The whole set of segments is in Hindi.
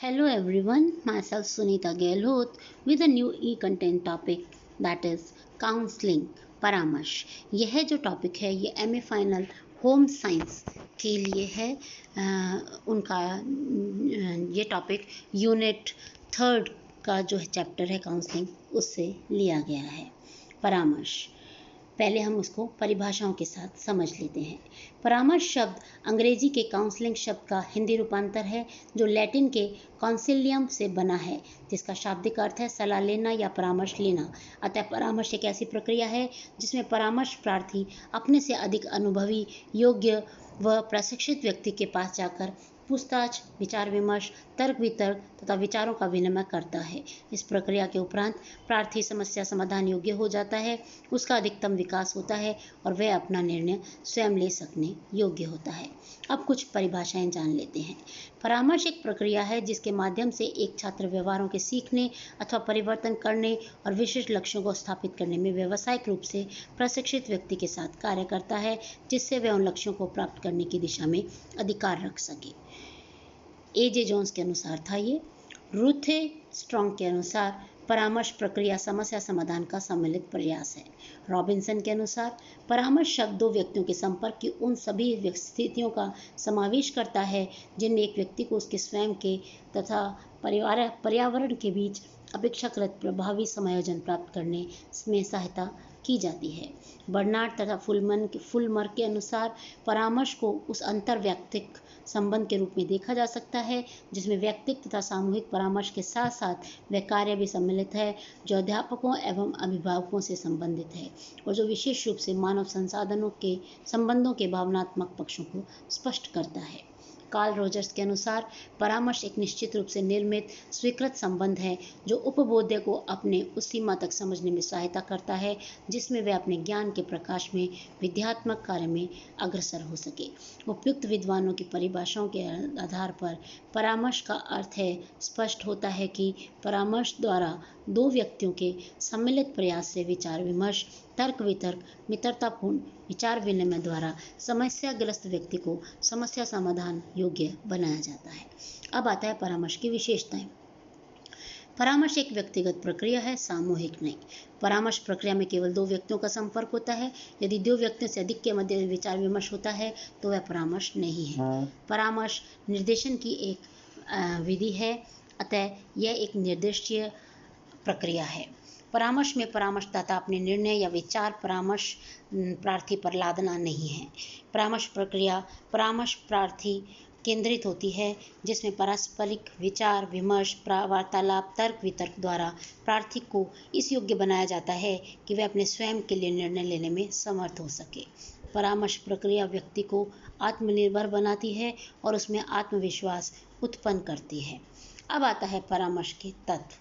Hello everyone, myself Sunita Gehlot with a new e-content topic that is counseling परामर्श। यह जो टॉपिक है ये एमए फाइनल होम साइंस के लिए है। उनका ये टॉपिक यूनिट 3 का जो चैप्टर है काउंसलिंग उससे लिया गया है। परामर्श, पहले हम उसको परिभाषाओं के साथ समझ लेते हैं। परामर्श शब्द अंग्रेजी के काउंसलिंग शब्द का हिंदी रूपांतर है जो लैटिन के कॉन्सिलियम से बना है, जिसका शाब्दिक अर्थ है सलाह लेना या परामर्श लेना। अतः परामर्श एक ऐसी प्रक्रिया है जिसमें परामर्श प्रार्थी अपने से अधिक अनुभवी, योग्य व प्रशिक्षित व्यक्ति के पास जाकर पूछताछ, विचार विमर्श, तर्क वितर्क तथा विचारों का विनिमय करता है। इस प्रक्रिया के उपरांत प्रार्थी समस्या समाधान योग्य हो जाता है, उसका अधिकतम विकास होता है और वह अपना निर्णय स्वयं ले सकने योग्य होता है। अब कुछ परिभाषाएं जान लेते हैं। परामर्श एक प्रक्रिया है जिसके माध्यम से एक छात्र व्यवहारों के सीखने अथवा परिवर्तन करने और विशिष्ट लक्ष्यों को स्थापित करने में व्यावसायिक रूप से प्रशिक्षित व्यक्ति के साथ कार्य करता है, जिससे वह उन लक्ष्यों को प्राप्त करने की दिशा में अधिकार रख सके। एजे जोन्स के अनुसार था ये। रूथे स्ट्रॉन्ग के अनुसार परामर्श प्रक्रिया समस्या समाधान का सम्मिलित प्रयास है। रॉबिन्सन के अनुसार परामर्श शब्द दो व्यक्तियों के संपर्क की उन सभी स्थितियों का समावेश करता है जिनमें एक व्यक्ति को उसके स्वयं के तथा पर्यावरण के बीच अपेक्षाकृत प्रभावी समायोजन प्राप्त करने में सहायता की जाती है। बर्नार्ड तथा फुलमर के अनुसार परामर्श को उस अंतर्वैयक्तिक संबंध के रूप में देखा जा सकता है जिसमें व्यक्तिगत तथा सामूहिक परामर्श के साथ साथ वह कार्य भी सम्मिलित है जो अध्यापकों एवं अभिभावकों से संबंधित है और जो विशेष रूप से मानव संसाधनों के संबंधों के भावनात्मक पक्षों को स्पष्ट करता है। कार्ल रोजर्स के अनुसार परामर्श एक निश्चित रूप से निर्मित स्वीकृत संबंध है जो उपबोध्य को अपने उस सीमा तक समझने में सहायता करता है जिसमें वह अपने ज्ञान के प्रकाश में विद्यात्मक कार्य में अग्रसर हो सके। उपयुक्त विद्वानों की परिभाषाओं के आधार पर परामर्श का अर्थ है स्पष्ट होता है कि परामर्श द्वारा दो व्यक्तियों के सम्मिलित प्रयास से विचार विमर्श, तर्क वितर्क, मित्रतापूर्ण विचार विनिमय द्वारा समस्याग्रस्त व्यक्ति को समस्या समाधान योग्य बनाया जाता है। अब आता है परामर्श की विशेषताएं। परामर्श एक व्यक्तिगत प्रक्रिया है, सामूहिक नहीं। परामर्श प्रक्रिया में केवल दो व्यक्तियों का संपर्क होता है। यदि दो व्यक्तियों से अधिक के मध्य विचार विमर्श होता है तो वह परामर्श नहीं है। परामर्श निर्देशन की एक विधि है, अतः यह एक निर्देशीय प्रक्रिया है। परामर्श में परामर्शदाता अपने निर्णय या विचार परामर्श प्रार्थी पर लादना नहीं है। परामर्श प्रक्रिया परामर्श प्रार्थी केंद्रित होती है जिसमें पारस्परिक विचार विमर्श, वार्तालाप, तर्क वितर्क द्वारा प्रार्थी को इस योग्य बनाया जाता है कि वह अपने स्वयं के लिए निर्णय लेने में समर्थ हो सके। परामर्श प्रक्रिया व्यक्ति को आत्मनिर्भर बनाती है और उसमें आत्मविश्वास उत्पन्न करती है। अब आता है परामर्श के तत्व।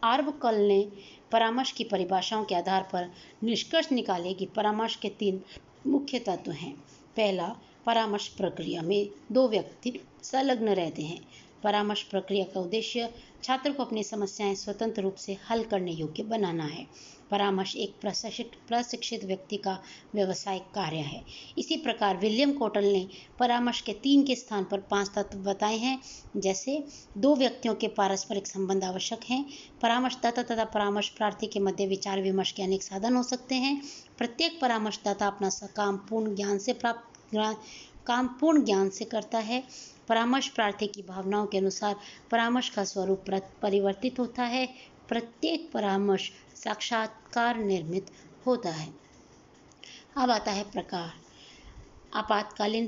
आर्वकल ने परामर्श की परिभाषाओं के आधार पर निष्कर्ष निकाले कि परामर्श के 3 मुख्य तत्व हैं। पहला, परामर्श प्रक्रिया में दो व्यक्ति संलग्न रहते हैं। परामर्श प्रक्रिया का उद्देश्य छात्र को अपनी समस्याएं स्वतंत्र रूप से हल करने योग्य बनाना है। परामर्श एक प्रशिक्षित व्यक्ति का व्यावसायिक कार्य है। इसी प्रकार विलियम कोटल ने परामर्श के 3 के स्थान पर 5 तत्व बताए हैं, जैसे दो व्यक्तियों के पारस्परिक संबंध आवश्यक हैं। परामर्शदाता तथा परामर्श प्रार्थी के मध्य विचार विमर्श के अनेक साधन हो सकते हैं। प्रत्येक परामर्शदाता अपना काम पूर्ण ज्ञान से करता है। परामर्श प्रार्थी की भावनाओं के अनुसार परामर्श का स्वरूप परिवर्तित होता है। प्रत्येक परामर्श साक्षात्कार निर्मित होता है। अब आता है प्रकार। आपातकालीन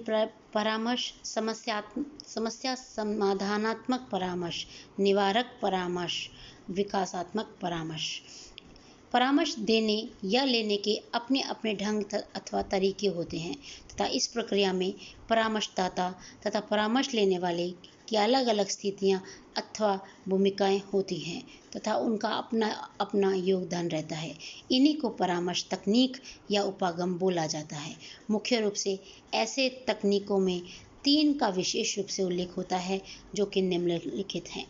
परामर्श, समस्या समाधानात्मक परामर्श, निवारक परामर्श, विकासात्मक परामर्श। परामर्श देने या लेने के अपने अपने ढंग अथवा तरीके होते हैं तथा इस प्रक्रिया में परामर्शदाता तथा परामर्श लेने वाले की अलग अलग स्थितियां अथवा भूमिकाएं होती हैं तथा उनका अपना अपना योगदान रहता है। इन्हीं को परामर्श तकनीक या उपागम बोला जाता है। मुख्य रूप से ऐसे तकनीकों में 3 का विशेष रूप से उल्लेख होता है जो कि निम्नलिखित हैं।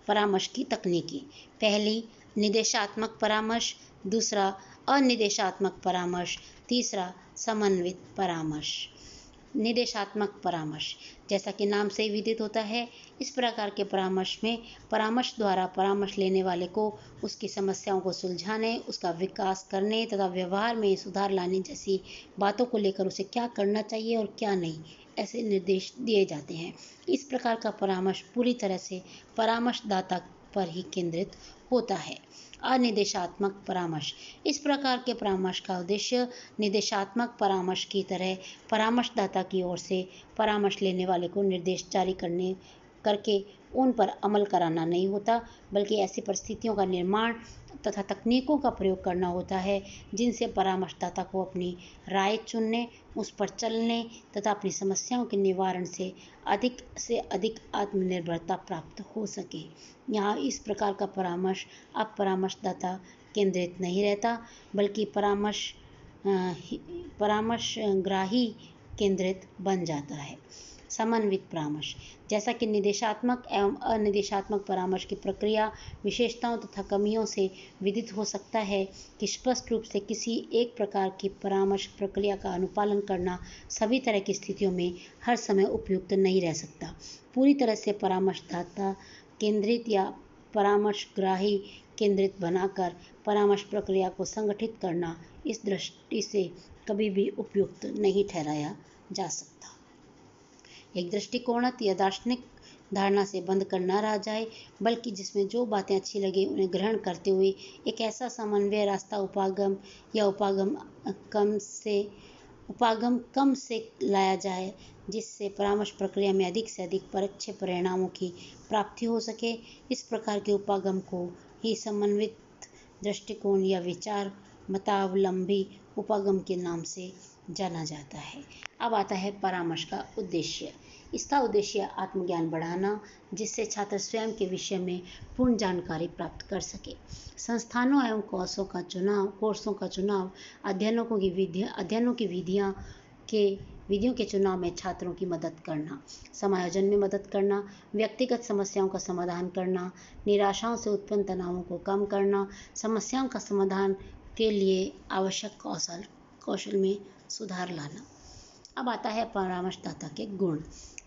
परामर्श की तकनीकी। पहली, निर्देशात्मक परामर्श। दूसरा, अनिर्देशात्मक परामर्श। तीसरा, समन्वित परामर्श। निर्देशात्मक परामर्श, जैसा कि नाम से विदित होता है, इस प्रकार के परामर्श में परामर्श द्वारा परामर्श लेने वाले को उसकी समस्याओं को सुलझाने, उसका विकास करने तथा व्यवहार में सुधार लाने जैसी बातों को लेकर उसे क्या करना चाहिए और क्या नहीं, ऐसे निर्देश दिए जाते हैं। इस प्रकार का परामर्श पूरी तरह से परामर्शदाता पर ही केंद्रित होता है। अनिर्देशात्मक परामर्श, इस प्रकार के परामर्श का उद्देश्य निर्देशात्मक परामर्श की तरह परामर्शदाता की ओर से परामर्श लेने वाले को निर्देश जारी करके उन पर अमल कराना नहीं होता, बल्कि ऐसी परिस्थितियों का निर्माण तथा तकनीकों का प्रयोग करना होता है जिनसे परामर्शदाता को अपनी राय चुनने, उस पर चलने तथा अपनी समस्याओं के निवारण से अधिक आत्मनिर्भरता प्राप्त हो सके। यहाँ इस प्रकार का परामर्श अब परामर्शदाता केंद्रित नहीं रहता, बल्कि परामर्शग्राही केंद्रित बन जाता है। समन्वित परामर्श, जैसा कि निर्देशात्मक एवं अनिर्देशात्मक परामर्श की प्रक्रिया विशेषताओं तथा कमियों से विदित हो सकता है कि स्पष्ट रूप से किसी एक प्रकार की परामर्श प्रक्रिया का अनुपालन करना सभी तरह की स्थितियों में हर समय उपयुक्त नहीं रह सकता। पूरी तरह से परामर्शदाता केंद्रित या परामर्शग्राही केंद्रित बनाकर परामर्श प्रक्रिया को संगठित करना इस दृष्टि से कभी भी उपयुक्त नहीं ठहराया जा सकता। एक दृष्टिकोणत या दार्शनिक धारणा से बंद कर न रहा जाए, बल्कि जिसमें जो बातें अच्छी लगे उन्हें ग्रहण करते हुए एक ऐसा समन्वय रास्ता उपागम कम से लाया जाए जिससे परामर्श प्रक्रिया में अधिक से अधिक पर अच्छे परिणामों की प्राप्ति हो सके। इस प्रकार के उपागम को ही समन्वित दृष्टिकोण या विचार मतावलंबी उपागम के नाम से जाना जाता है। अब आता है परामर्श का उद्देश्य। इसका उद्देश्य आत्मज्ञान बढ़ाना, जिससे छात्र स्वयं के विषय में पूर्ण जानकारी प्राप्त कर सके। संस्थानों एवं कोर्सों का चुनाव, अध्ययनों की विधियों के चुनाव में छात्रों की मदद करना, समायोजन में मदद करना, व्यक्तिगत समस्याओं का समाधान करना, निराशाओं से उत्पन्न तनावों को कम करना, समस्याओं का समाधान के लिए आवश्यक कौशल में सुधार लाना। अब आता है परामर्शदाता के गुण।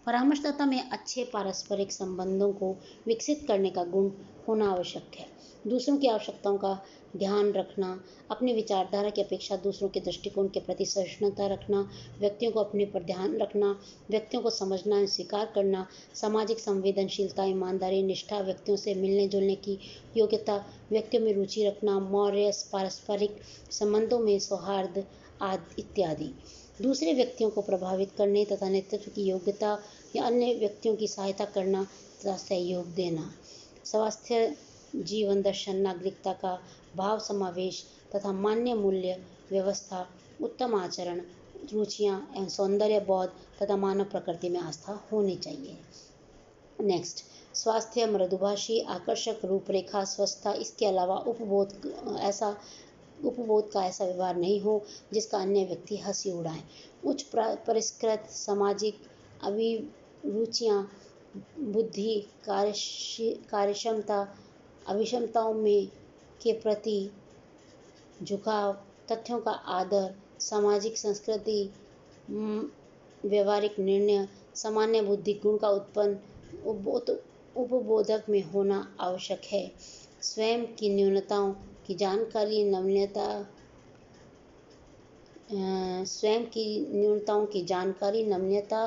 परामर्शदाता में अच्छे पारस्परिक संबंधों को विकसित करने का गुण होना आवश्यक है। दूसरों की आवश्यकताओं का ध्यान रखना, अपनी विचारधारा की अपेक्षा दूसरों के दृष्टिकोण के प्रति सहिष्णुता रखना, व्यक्तियों को अपने पर ध्यान रखना, व्यक्तियों को समझना एवं स्वीकार करना, सामाजिक संवेदनशीलता, ईमानदारी, निष्ठा, व्यक्तियों से मिलने जुलने की योग्यता, व्यक्तियों में रुचि रखना, मौर्य, पारस्परिक संबंधों में सौहार्द आदि इत्यादि। दूसरे व्यक्तियों को प्रभावित करने तथा नेतृत्व की योग्यता या अन्य व्यक्तियों की सहायता करना तथा सहयोग देना। स्वास्थ्य जीवन दर्शन, नागरिकता का भाव समावेश तथा मान्य मूल्य व्यवस्था, उत्तम आचरण, रुचियां एवं सौंदर्य बोध तथा मानव प्रकृति में आस्था होनी चाहिए। नेक्स्ट, स्वास्थ्य मृदुभाषी, आकर्षक रूपरेखा, स्वस्थता। इसके अलावा उपबोध का ऐसा व्यवहार नहीं हो जिसका अन्य व्यक्ति हंसी उड़ाए। उच्च परिष्कृत सामाजिक अभिरुचियां, बुद्धि, कार्यक्षमता, अभिक्षमताओं में के प्रति झुकाव, तथ्यों का आदर, सामाजिक संस्कृति, व्यवहारिक निर्णय, सामान्य बुद्धि गुण का उत्पन्न उपबोधक में होना आवश्यक है। स्वयं की न्यूनताओं की जानकारी, नम्यता,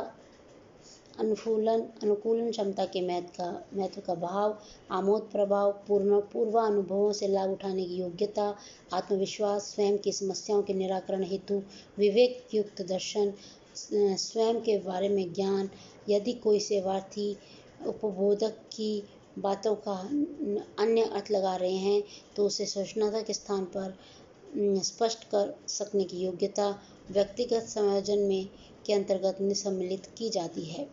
अनुकूलन क्षमता के महत्व का भाव, आमोद प्रभाव, पूर्वानुभवों से लाभ उठाने की योग्यता, आत्मविश्वास, स्वयं की समस्याओं के निराकरण हेतु विवेक युक्त दर्शन, स्वयं के बारे में ज्ञान। यदि कोई सेवार्थी उपबोधक की बातों का अन्य अर्थ लगा रहे हैं तो उसे सहिष्णुता के स्थान पर स्पष्ट कर सकने की योग्यता व्यक्तिगत समायोजन में के अंतर्गत सम्मिलित की जाती है।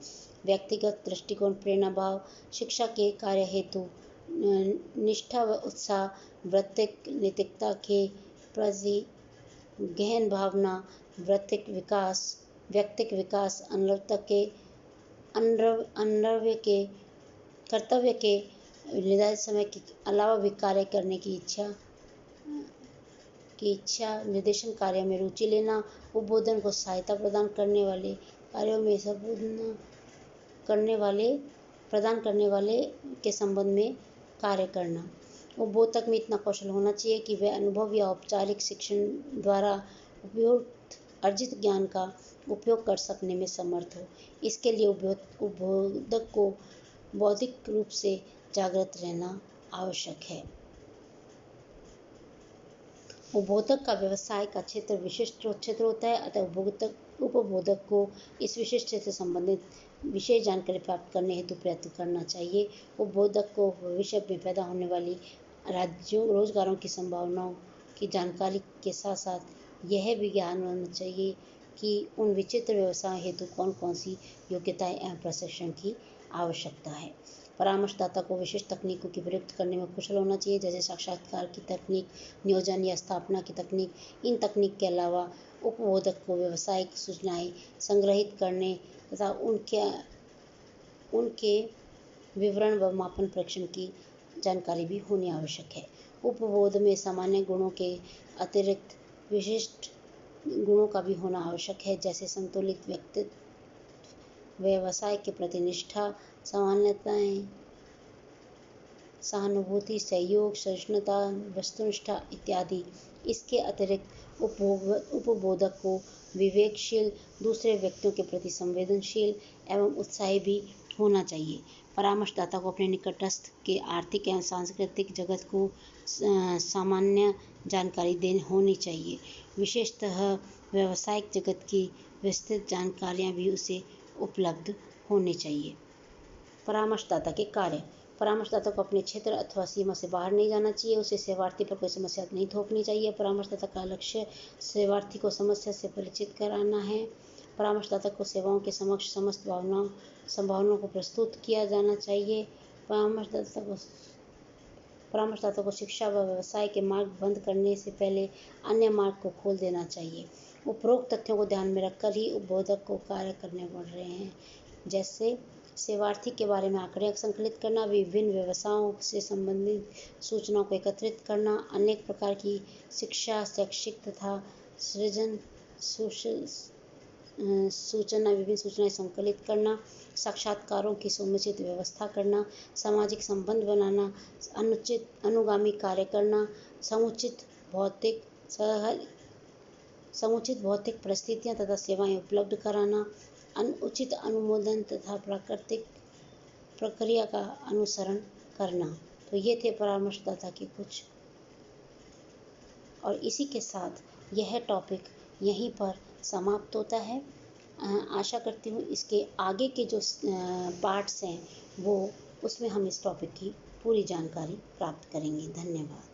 व्यक्तिगत दृष्टिकोण, प्रेरणा भाव, शिक्षा के कार्य हेतु निष्ठा व उत्साह, नैतिकता के प्रति गहन भावना, व्यक्तिक विकास, कर्तव्य के निर्धारित समय के अलावा भी कार्य करने की इच्छा, निर्देशन कार्य में रुचि लेना, उद्बोधन को सहायता प्रदान करने वाले कार्यों में प्रदान करने वाले के संबंध में कार्य करना। उपबोधक में इतना कौशल होना चाहिए कि वह अनुभव या औपचारिक शिक्षण द्वारा उपयुक्त अर्जित ज्ञान का उपयोग कर सकने में समर्थ हो। इसके लिए उपबोधक को बौद्धिक रूप से जागृत रहना आवश्यक है। उपबोधक का व्यवसाय का क्षेत्र विशिष्ट क्षेत्र होता है, अतः उपबोधक को इस विशिष्ट क्षेत्र से संबंधित विशेष जानकारी प्राप्त करने हेतु प्रयत्न करना चाहिए। उपबोधक को भविष्य में पैदा होने वाली रोजगारों की संभावनाओं की जानकारी के साथ साथ यह भी ज्ञान होना चाहिए कि उन विचित्र व्यवसाय हेतु कौन कौन सी योग्यताएं एवं प्रशिक्षण की आवश्यकता है। परामर्शदाता को विशिष्ट तकनीकों की प्रयुक्त करने में कुशल होना चाहिए, जैसे साक्षात्कार की तकनीक, नियोजन या स्थापना की तकनीक। इन तकनीक के अलावा उपबोधक को व्यावसायिक सूचनाएं संग्रहित करने तथा उनके विवरण व मापन परीक्षण की जानकारी भी होनी आवश्यक है। उपबोध में सामान्य गुणों के अतिरिक्त विशिष्ट गुणों का भी होना आवश्यक है, जैसे संतुलित व्यक्तित्व, व्यवसाय के प्रति निष्ठा, सामान्यताएं, सहानुभूति, सहयोग, सहिष्णुता, वस्तुनिष्ठा इत्यादि। इसके अतिरिक्त उपबोधक को विवेकशील, दूसरे व्यक्तियों के प्रति संवेदनशील एवं उत्साही भी होना चाहिए। परामर्शदाता को अपने निकटस्थ के आर्थिक एवं सांस्कृतिक जगत को सामान्य जानकारी होनी चाहिए। विशेषतः व्यावसायिक जगत की विस्तृत जानकारियां भी उसे उपलब्ध होनी चाहिए। परामर्शदाता के कार्य। परामर्शदाता को अपने क्षेत्र अथवा सीमा से बाहर नहीं जाना चाहिए। उसे सेवार्थी पर कोई समस्या नहीं थोपनी चाहिए। परामर्शदाता का लक्ष्य सेवार्थी को समस्या से परिचित कराना है। परामर्शदाता को सेवाओं के समक्ष समस्त संभावनाओं को प्रस्तुत किया जाना चाहिए। परामर्शदाता को शिक्षा व व्यवसाय के मार्ग बंद करने से पहले अन्य मार्ग को खोल देना चाहिए। उपरोक्त तथ्यों को ध्यान में रखकर ही उपबोधक को कार्य करने पड़ रहे हैं, जैसे सेवार्थी के बारे में आंकड़े संकलित करना, विभिन्न व्यवसायों से संबंधित सूचनाओं को एकत्रित करना, अनेक प्रकार की शिक्षा, शैक्षिक तथा सृजन विभिन्न सूचनाएं संकलित करना, साक्षात्कारों की समुचित व्यवस्था करना, सामाजिक संबंध बनाना, अनुगामी कार्य करना, समुचित भौतिक परिस्थितियां तथा सेवाएं उपलब्ध कराना, उचित अनुमोदन तथा प्राकृतिक प्रक्रिया का अनुसरण करना। तो ये थे परामर्शदाता के कुछ, और इसी के साथ यह टॉपिक यहीं पर समाप्त होता है। आशा करती हूँ इसके आगे के जो पार्ट्स हैं उसमें हम इस टॉपिक की पूरी जानकारी प्राप्त करेंगे। धन्यवाद।